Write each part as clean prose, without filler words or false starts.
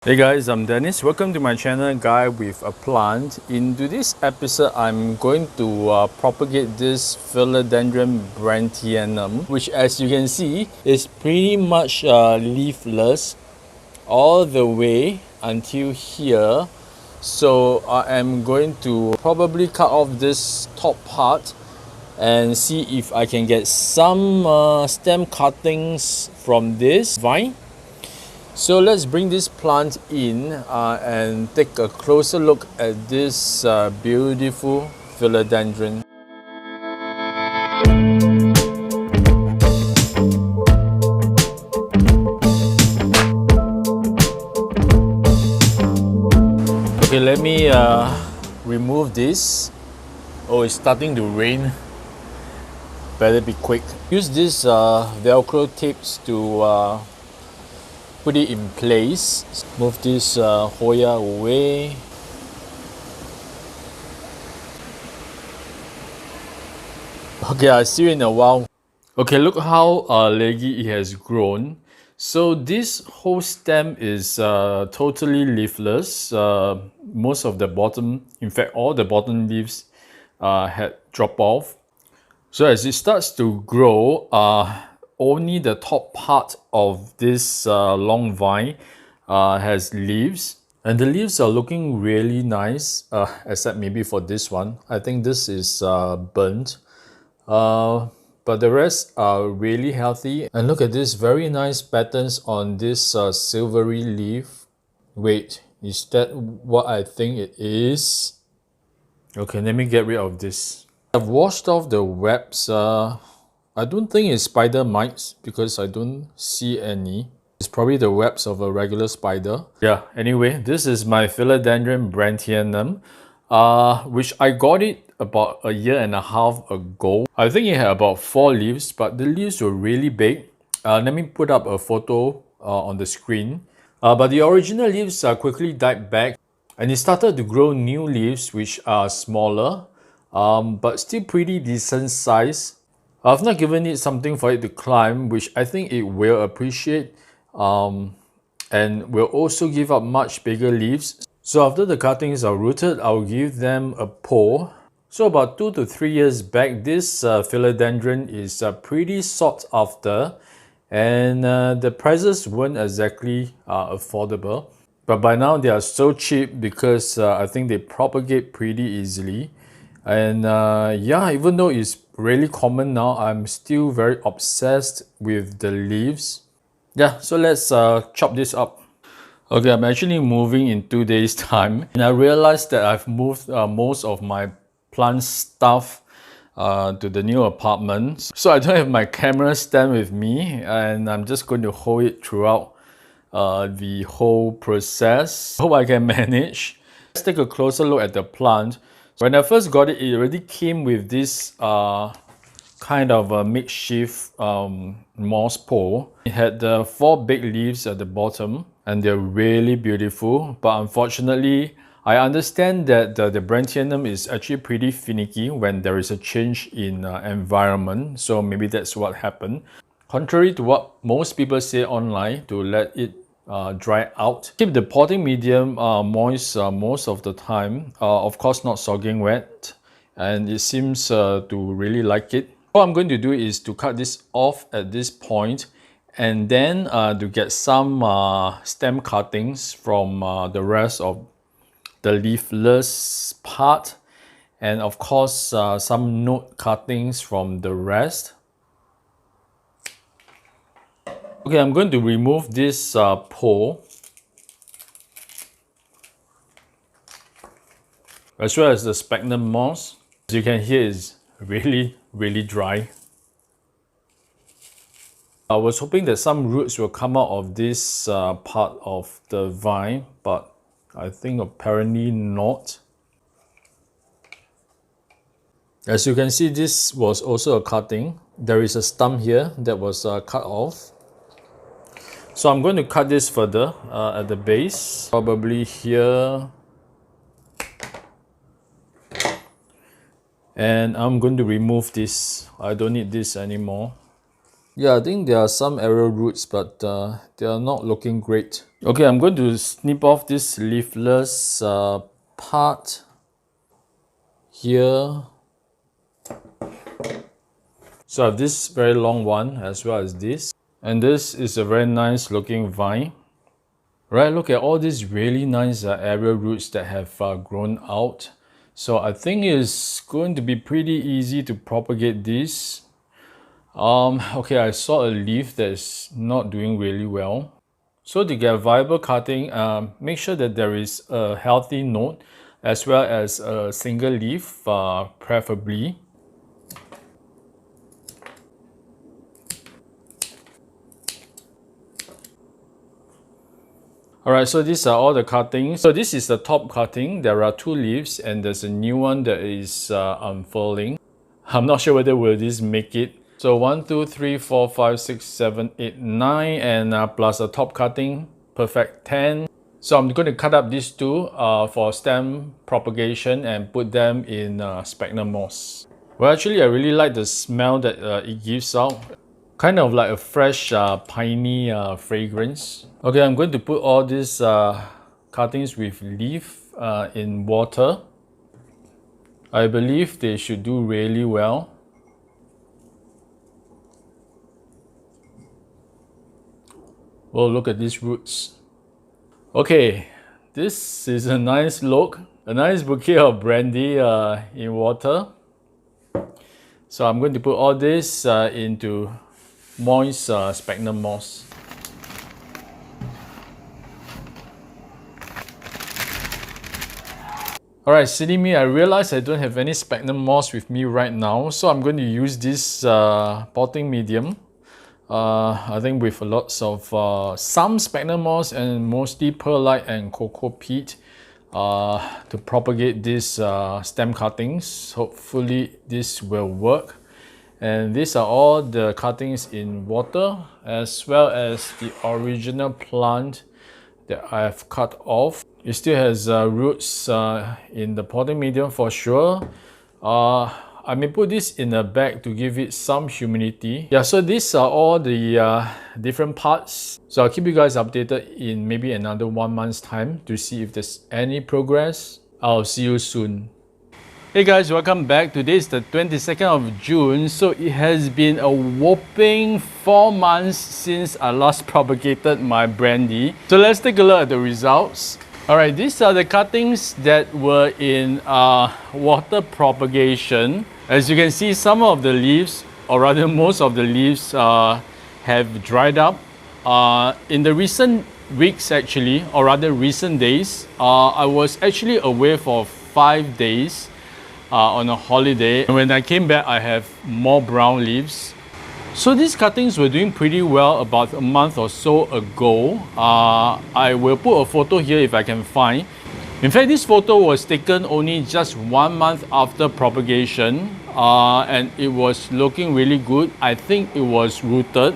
Hey guys, I'm Dennis. Welcome to my channel, Guy with a Plant. In today's episode, I'm going to propagate this Philodendron brandtianum, which as you can see is pretty much leafless all the way until here. So I am going to probably cut off this top part and see if I can get some stem cuttings from this vine. So let's bring this plant in and take a closer look at this beautiful philodendron. Okay, let me remove this. Oh, it's starting to rain. Better be quick. Use these Velcro tapes to put it in place. Move this Hoya away. Okay, I'll see you in a while. Okay, look how leggy it has grown. So this whole stem is totally leafless. Most of the bottom, in fact all the bottom leaves had dropped off. So as it starts to grow, only the top part of this long vine has leaves, and the leaves are looking really nice, except maybe for this one. I think this is burnt, but the rest are really healthy. And look at this very nice patterns on this silvery leaf. Wait, is that what I think it is? Okay, let me get rid of this. I've washed off the webs. I don't think it's spider mites because I don't see any. It's probably the webs of a regular spider. Yeah, anyway, this is my Philodendron brandtianum, which I got it about a year and a half ago. I think it had about 4 leaves, but the leaves were really big. Let me put up a photo on the screen. But the original leaves quickly died back, and it started to grow new leaves which are smaller, but still pretty decent size. I've not given it something for it to climb, which I think it will appreciate, and will also give up much bigger leaves. So after the cuttings are rooted, I'll give them a pour. So about 2 to 3 years back, this philodendron is pretty sought after, and the prices weren't exactly affordable. But by now they are so cheap because I think they propagate pretty easily. And yeah, even though it's really common now, I'm still very obsessed with the leaves. Yeah, so let's chop this up. Okay, I'm actually moving in 2 days time, and I realized that I've moved most of my plant stuff to the new apartment. So I don't have my camera stand with me, and I'm just going to hold it throughout the whole process. Hope I can manage. Let's take a closer look at the plant. When I first got it, it already came with this kind of a makeshift moss pole. It had 4 big leaves at the bottom, and they're really beautiful. But unfortunately, I understand that the brandtianum is actually pretty finicky when there is a change in environment. So maybe that's what happened. Contrary to what most people say online, to let it dry out. Keep the potting medium moist most of the time. Of course, not soaking wet, and it seems to really like it. What I'm going to do is to cut this off at this point, and then to get some stem cuttings from the rest of the leafless part, and of course some node cuttings from the rest. Okay, I'm going to remove this pole, as well as the sphagnum moss. As you can hear, it's really dry. I was hoping that some roots will come out of this part of the vine, but I think apparently not. As you can see, this was also a cutting. There is a stump here that was cut off. So I'm going to cut this further at the base, probably here. And I'm going to remove this. I don't need this anymore. Yeah, I think there are some arrow roots, but they are not looking great. Okay, I'm going to snip off this leafless part here. So I have this very long one as well as this. And this is a very nice looking vine. Right, look at all these really nice aerial roots that have grown out. So I think it's going to be pretty easy to propagate this. Okay, I saw a leaf that's not doing really well. So to get a viable cutting, make sure that there is a healthy node as well as a single leaf, preferably. Alright, so these are all the cuttings. So this is the top cutting. There are 2 leaves and there's a new one that is unfurling. I'm not sure whether will this make it. So 1, 2, 3, 4, 5, 6, 7, 8, 9 and plus a top cutting, perfect 10. So I'm going to cut up these 2 for stem propagation and put them in sphagnum moss. Well, actually I really like the smell that it gives out. Kind of like a fresh piney fragrance. Okay, I'm going to put all these cuttings with leaf in water. I believe they should do really well. Oh, look at these roots. Okay, this is a nice look. A nice bouquet of brandy in water. So I'm going to put all this into moist sphagnum moss. Alright, silly me, I realize I don't have any sphagnum moss with me right now, so I'm going to use this potting medium. I think with lots of some sphagnum moss and mostly perlite and cocoa peat to propagate these stem cuttings. Hopefully this will work. And these are all the cuttings in water as well as the original plant that I have cut off. It still has roots in the potting medium for sure. I may put this in a bag to give it some humidity. Yeah, so these are all the different parts. So I'll keep you guys updated in maybe another 1 month's time to see if there's any progress. I'll see you soon. Hey guys, welcome back. Today is the 22nd of June. So it has been a whopping 4 months since I last propagated my brandy. So let's take a look at the results. Alright, these are the cuttings that were in water propagation. As you can see, some of the leaves, or rather most of the leaves have dried up. In the recent weeks actually, or rather recent days, I was actually away for 5 days. On a holiday. And when I came back, I have more brown leaves. So these cuttings were doing pretty well about a month or so ago. I will put a photo here if I can find. In fact, this photo was taken only just 1 month after propagation and it was looking really good. I think it was rooted.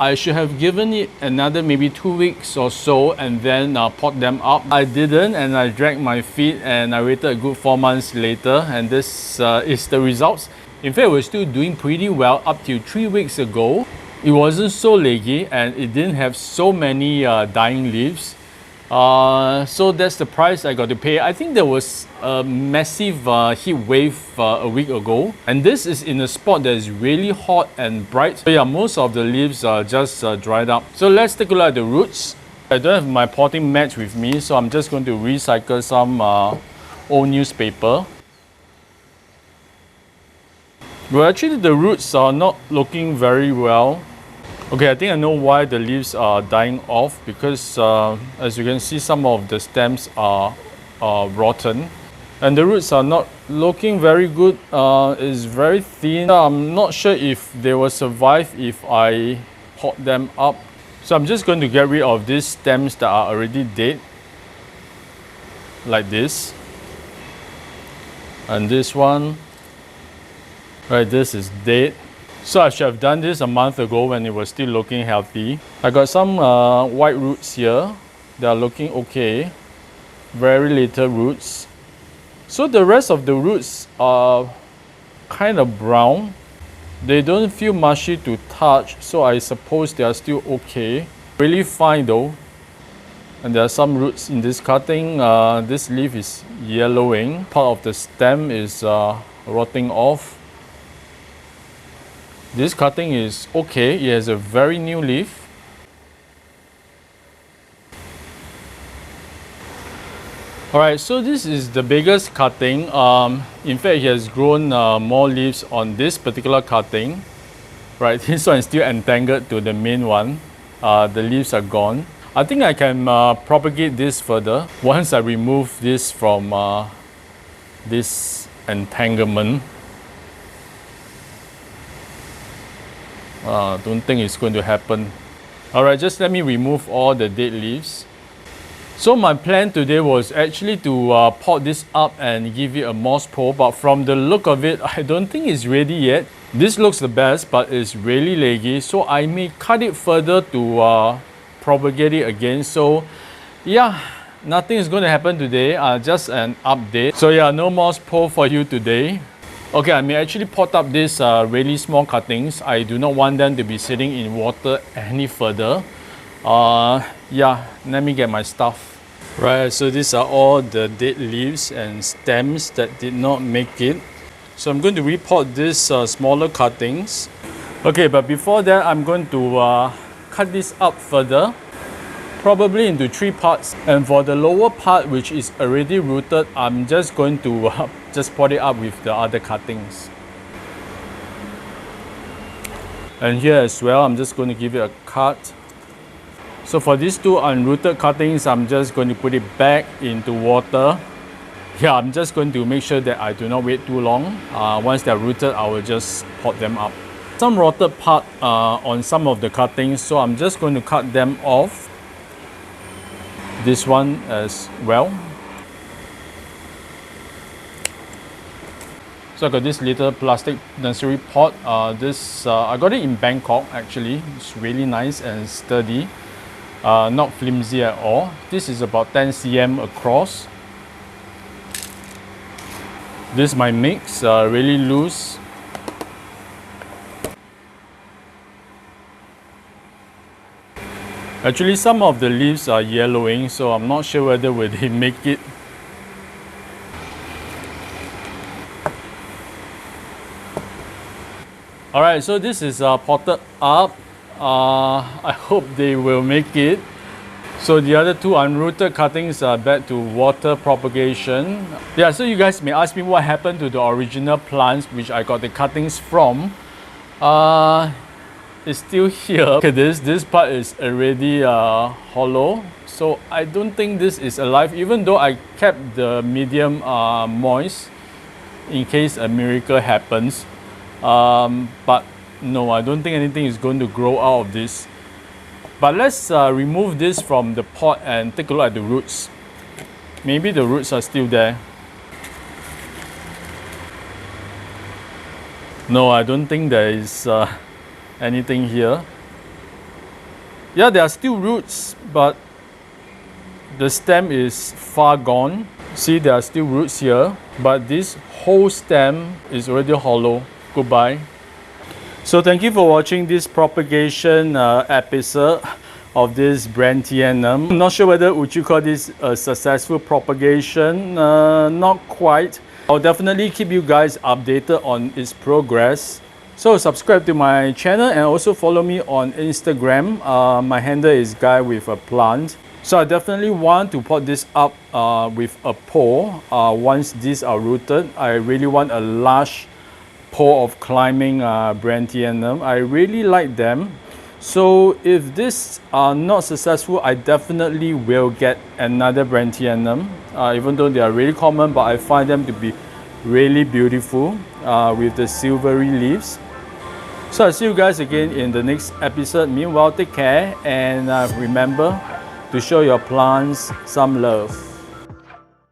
I should have given it another maybe 2 weeks or so and then pot them up. I didn't, and I dragged my feet and I waited a good 4 months later, and this is the results. In fact, we're still doing pretty well up till 3 weeks ago. It wasn't so leggy and it didn't have so many dying leaves. So that's the price I got to pay. I think there was a massive heat wave a week ago, and this is in a spot that is really hot and bright. So yeah, most of the leaves are just dried up. So let's take a look at the roots. I don't have my potting mats with me, so I'm just going to recycle some old newspaper. Well, actually the roots are not looking very well. Okay, I think I know why the leaves are dying off, because as you can see, some of the stems are rotten and the roots are not looking very good. It's very thin. I'm not sure if they will survive if I pot them up. So I'm just going to get rid of these stems that are already dead, like this. And this one, right, this is dead. So I should have done this a month ago when it was still looking healthy. I got some white roots here. They are looking okay. Very little roots. So the rest of the roots are kind of brown. They don't feel mushy to touch, so I suppose they are still okay. Really fine though. And there are some roots in this cutting. This leaf is yellowing. Part of the stem is rotting off. This cutting is okay. It has a very new leaf. Alright, so this is the biggest cutting. In fact, it has grown more leaves on this particular cutting. Right, this one is still entangled to the main one. The leaves are gone. I think I can propagate this further once I remove this from this entanglement. Don't think it's going to happen. Alright, just let me remove all the dead leaves. So my plan today was actually to pot this up and give it a moss pole, but from the look of it, I don't think it's ready yet. This looks the best, but it's really leggy, so I may cut it further to propagate it again. So yeah, nothing is going to happen today, just an update. So yeah, no moss pole for you today. Okay, I may actually pot up these really small cuttings. I do not want them to be sitting in water any further. Yeah, let me get my stuff. Right, so these are all the dead leaves and stems that did not make it. So I'm going to repot these smaller cuttings. Okay, but before that, I'm going to cut this up further, probably into 3 parts. And for the lower part, which is already rooted, I'm just going to just pot it up with the other cuttings. And here as well, I'm just going to give it a cut. So for these 2 unrooted cuttings, I'm just going to put it back into water. Yeah, I'm just going to make sure that I do not wait too long. Once they're rooted, I will just pot them up. Some rotted part on some of the cuttings, so I'm just going to cut them off. This one as well. So I got this little plastic nursery pot. I got it in Bangkok actually. It's really nice and sturdy. Not flimsy at all. This is about 10 cm across. This is my mix, really loose. Actually, some of the leaves are yellowing, so I'm not sure whether will they make it. Alright, so this is potted up. I hope they will make it. So the other 2 unrooted cuttings are back to water propagation. Yeah, so you guys may ask me what happened to the original plants which I got the cuttings from. It's still here. Okay, this part is already hollow. So I don't think this is alive, even though I kept the medium moist in case a miracle happens. But no, I don't think anything is going to grow out of this. But let's remove this from the pot and take a look at the roots. Maybe the roots are still there. No, I don't think there is anything here. Yeah, there are still roots, but the stem is far gone. See, there are still roots here, but this whole stem is already hollow. Goodbye. So thank you for watching this propagation episode of this brandtianum. I'm not sure whether would you call this a successful propagation. Not quite. I'll definitely keep you guys updated on its progress. So subscribe to my channel and also follow me on Instagram. My handle is guywithaplant. So I definitely want to pot this up with a pole once these are rooted. I really want a large pole of climbing brandtianum. I really like them. So if this are not successful, I definitely will get another brandtianum, even though they are really common, but I find them to be really beautiful with the silvery leaves. So I'll see you guys again in the next episode. Meanwhile, take care and remember to show your plants some love.